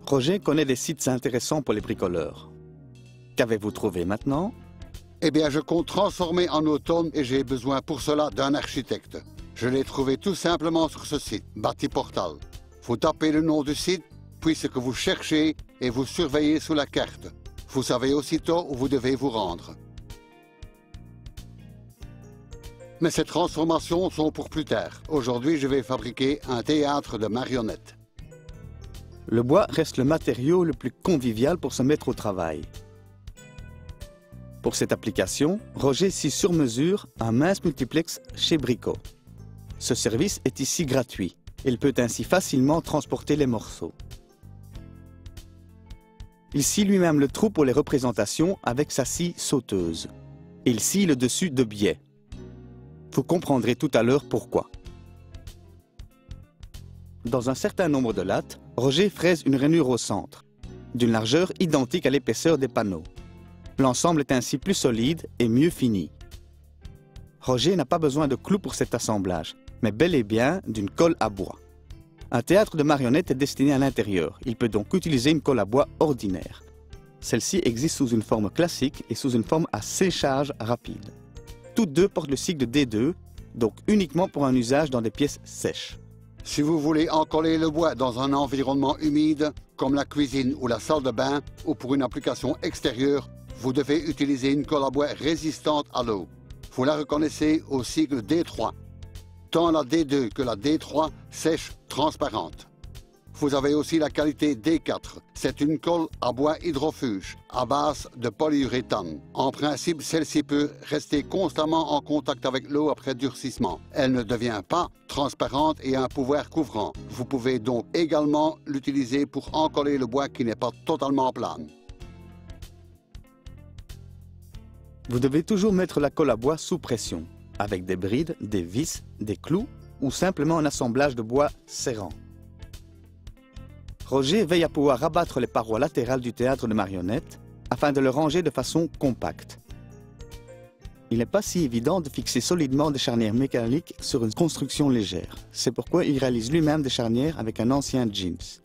Roger connaît des sites intéressants pour les bricoleurs. Qu'avez-vous trouvé maintenant? Eh bien, je compte transformer en automne et j'ai besoin pour cela d'un architecte. Je l'ai trouvé tout simplement sur ce site, Batiportal. Vous tapez le nom du site, puis ce que vous cherchez et vous surveillez sous la carte. Vous savez aussitôt où vous devez vous rendre. Mais ces transformations sont pour plus tard. Aujourd'hui, je vais fabriquer un théâtre de marionnettes. Le bois reste le matériau le plus convivial pour se mettre au travail. Pour cette application, Roger scie sur mesure un mince multiplex chez Brico. Ce service est ici gratuit. Il peut ainsi facilement transporter les morceaux. Il scie lui-même le trou pour les représentations avec sa scie sauteuse. Il scie le dessus de biais. Vous comprendrez tout à l'heure pourquoi. Dans un certain nombre de lattes, Roger fraise une rainure au centre, d'une largeur identique à l'épaisseur des panneaux. L'ensemble est ainsi plus solide et mieux fini. Roger n'a pas besoin de clous pour cet assemblage, mais bel et bien d'une colle à bois. Un théâtre de marionnettes est destiné à l'intérieur. Il peut donc utiliser une colle à bois ordinaire. Celle-ci existe sous une forme classique et sous une forme à séchage rapide. Toutes deux portent le sigle D2, donc uniquement pour un usage dans des pièces sèches. Si vous voulez encoller le bois dans un environnement humide, comme la cuisine ou la salle de bain, ou pour une application extérieure, vous devez utiliser une colle à bois résistante à l'eau. Vous la reconnaissez au sigle D3. Tant la D2 que la D3 sèche transparente. Vous avez aussi la qualité D4. C'est une colle à bois hydrofuge à base de polyuréthane. En principe, celle-ci peut rester constamment en contact avec l'eau après durcissement. Elle ne devient pas transparente et a un pouvoir couvrant. Vous pouvez donc également l'utiliser pour encoller le bois qui n'est pas totalement plane. Vous devez toujours mettre la colle à bois sous pression, avec des brides, des vis, des clous ou simplement un assemblage de bois serrant. Roger veille à pouvoir rabattre les parois latérales du théâtre de marionnettes afin de le ranger de façon compacte. Il n'est pas si évident de fixer solidement des charnières mécaniques sur une construction légère. C'est pourquoi il réalise lui-même des charnières avec un ancien jeans.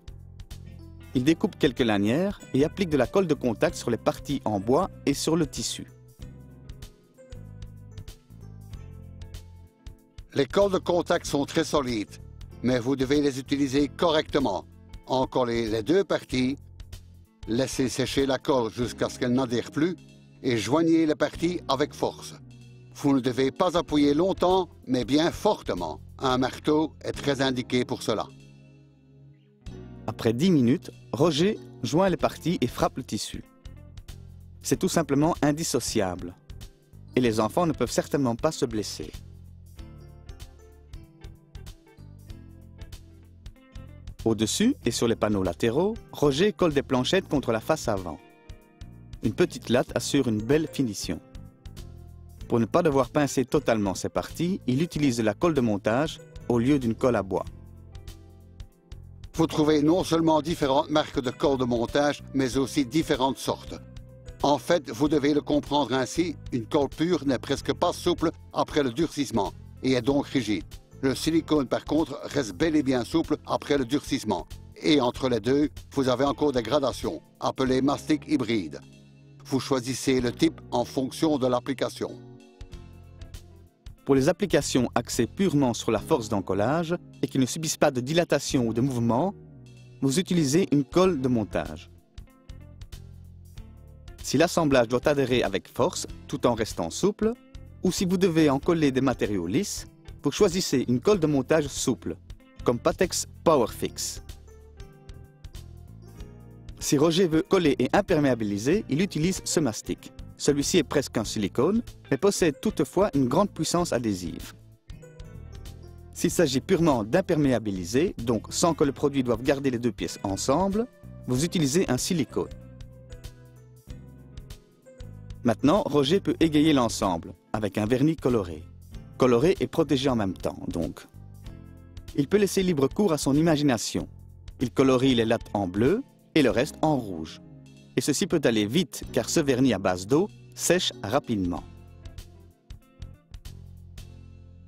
Il découpe quelques lanières et applique de la colle de contact sur les parties en bois et sur le tissu. Les colles de contact sont très solides, mais vous devez les utiliser correctement. Encoller les deux parties, laissez sécher la colle jusqu'à ce qu'elle n'adhère plus et joignez les parties avec force. Vous ne devez pas appuyer longtemps, mais bien fortement. Un marteau est très indiqué pour cela. Après 10 minutes, Roger joint les parties et frappe le tissu. C'est tout simplement indissociable. Et les enfants ne peuvent certainement pas se blesser. Au-dessus et sur les panneaux latéraux, Roger colle des planchettes contre la face avant. Une petite latte assure une belle finition. Pour ne pas devoir pincer totalement ces parties, il utilise de la colle de montage au lieu d'une colle à bois. Vous trouvez non seulement différentes marques de colle de montage, mais aussi différentes sortes. En fait, vous devez le comprendre ainsi, une colle pure n'est presque pas souple après le durcissement et est donc rigide. Le silicone, par contre, reste bel et bien souple après le durcissement. Et entre les deux, vous avez encore des gradations, appelées mastic hybride. Vous choisissez le type en fonction de l'application. Pour les applications axées purement sur la force d'encollage et qui ne subissent pas de dilatation ou de mouvement, vous utilisez une colle de montage. Si l'assemblage doit adhérer avec force tout en restant souple, ou si vous devez en coller des matériaux lisses, vous choisissez une colle de montage souple, comme Patex PowerFix. Si Roger veut coller et imperméabiliser, il utilise ce mastic. Celui-ci est presque un silicone, mais possède toutefois une grande puissance adhésive. S'il s'agit purement d'imperméabiliser, donc sans que le produit doive garder les deux pièces ensemble, vous utilisez un silicone. Maintenant, Roger peut égayer l'ensemble avec un vernis coloré. Coloré et protégé en même temps, donc. Il peut laisser libre cours à son imagination. Il colorie les lattes en bleu et le reste en rouge. Et ceci peut aller vite car ce vernis à base d'eau sèche rapidement.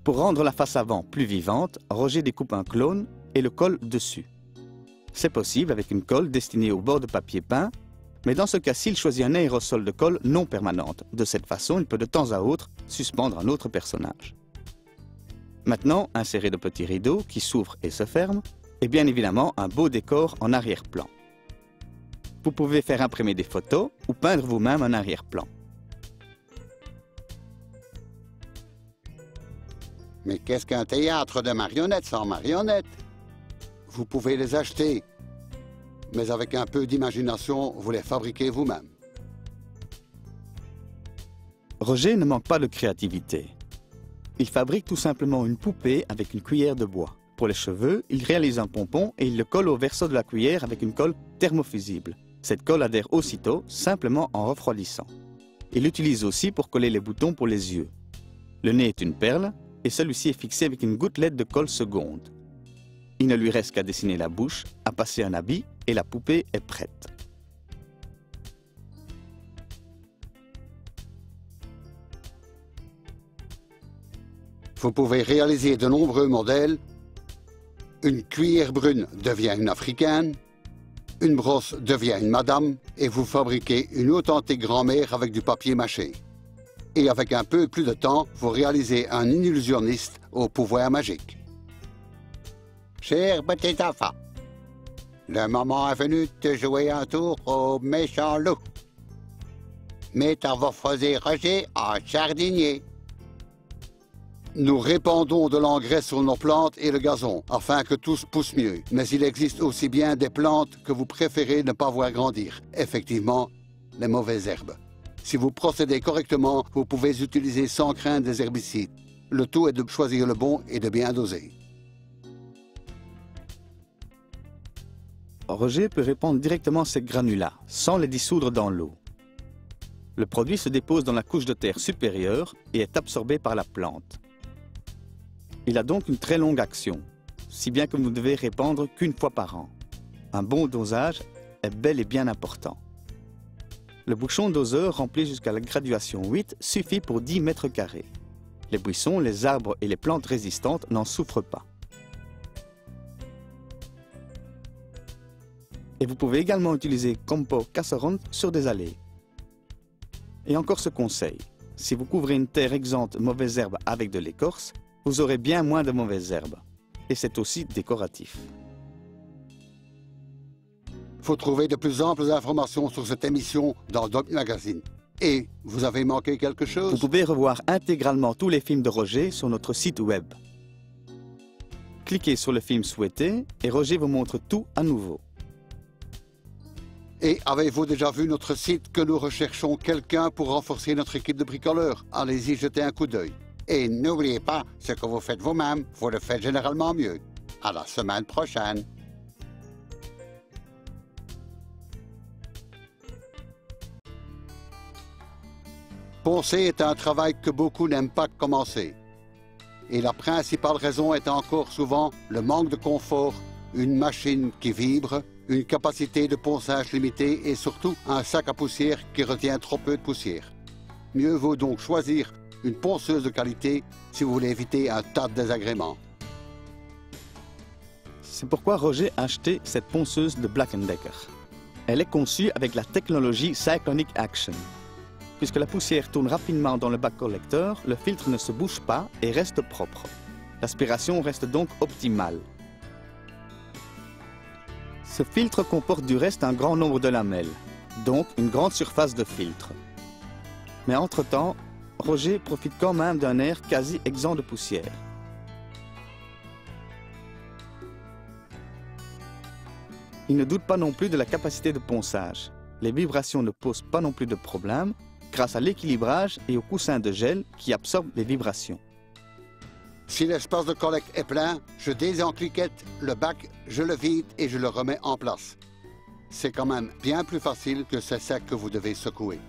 Pour rendre la face avant plus vivante, Roger découpe un clone et le colle dessus. C'est possible avec une colle destinée au bord de papier peint, mais dans ce cas-ci, il choisit un aérosol de colle non permanente. De cette façon, il peut de temps à autre suspendre un autre personnage. Maintenant, insérez de petits rideaux qui s'ouvrent et se ferment, et bien évidemment un beau décor en arrière-plan. Vous pouvez faire imprimer des photos ou peindre vous-même un arrière-plan. Mais qu'est-ce qu'un théâtre de marionnettes sans marionnettes? Vous pouvez les acheter, mais avec un peu d'imagination, vous les fabriquez vous-même. Roger ne manque pas de créativité. Il fabrique tout simplement une poupée avec une cuillère de bois. Pour les cheveux, il réalise un pompon et il le colle au verso de la cuillère avec une colle thermofusible. Cette colle adhère aussitôt, simplement en refroidissant. Il l'utilise aussi pour coller les boutons pour les yeux. Le nez est une perle et celui-ci est fixé avec une gouttelette de colle seconde. Il ne lui reste qu'à dessiner la bouche, à passer un habit et la poupée est prête. Vous pouvez réaliser de nombreux modèles. Une cuillère brune devient une africaine, une brosse devient une madame et vous fabriquez une authentique grand-mère avec du papier mâché. Et avec un peu plus de temps, vous réalisez un illusionniste au pouvoir magique. Cher petit enfant, le moment est venu de jouer un tour au méchant loup. Métamorphoser Roger en jardinier. Nous répandons de l'engrais sur nos plantes et le gazon, afin que tous poussent mieux. Mais il existe aussi bien des plantes que vous préférez ne pas voir grandir. Effectivement, les mauvaises herbes. Si vous procédez correctement, vous pouvez utiliser sans crainte des herbicides. Le tout est de choisir le bon et de bien doser. Roger peut répandre directement ces granulats, sans les dissoudre dans l'eau. Le produit se dépose dans la couche de terre supérieure et est absorbé par la plante. Il a donc une très longue action, si bien que vous ne devez répandre qu'une fois par an. Un bon dosage est bel et bien important. Le bouchon doseur rempli jusqu'à la graduation 8 suffit pour 10 mètres carrés. Les buissons, les arbres et les plantes résistantes n'en souffrent pas. Et vous pouvez également utiliser Compo Casseron sur des allées. Et encore ce conseil, si vous couvrez une terre exempte de mauvaises herbes avec de l'écorce, vous aurez bien moins de mauvaises herbes. Et c'est aussi décoratif. Vous trouvez de plus amples informations sur cette émission dans Doc Magazine. Et vous avez manqué quelque chose? Vous pouvez revoir intégralement tous les films de Roger sur notre site web. Cliquez sur le film souhaité et Roger vous montre tout à nouveau. Et avez-vous déjà vu notre site que nous recherchons quelqu'un pour renforcer notre équipe de bricoleurs? Allez-y jeter un coup d'œil. Et n'oubliez pas, ce que vous faites vous-même, vous le faites généralement mieux. À la semaine prochaine. Poncer est un travail que beaucoup n'aiment pas commencer. Et la principale raison est encore souvent le manque de confort, une machine qui vibre, une capacité de ponçage limitée et surtout un sac à poussière qui retient trop peu de poussière. Mieux vaut donc choisir une ponceuse de qualité si vous voulez éviter un tas de désagréments. C'est pourquoi Roger a acheté cette ponceuse de Black & Decker. Elle est conçue avec la technologie Cyclonic Action. Puisque la poussière tourne rapidement dans le bac collecteur, le filtre ne se bouge pas et reste propre. L'aspiration reste donc optimale. Ce filtre comporte du reste un grand nombre de lamelles, donc une grande surface de filtre. Mais entre-temps, Roger profite quand même d'un air quasi exempt de poussière. Il ne doute pas non plus de la capacité de ponçage. Les vibrations ne posent pas non plus de problème, grâce à l'équilibrage et au coussin de gel qui absorbe les vibrations. Si l'espace de collecte est plein, je désencliquette le bac, je le vide et je le remets en place. C'est quand même bien plus facile que ces sacs que vous devez secouer.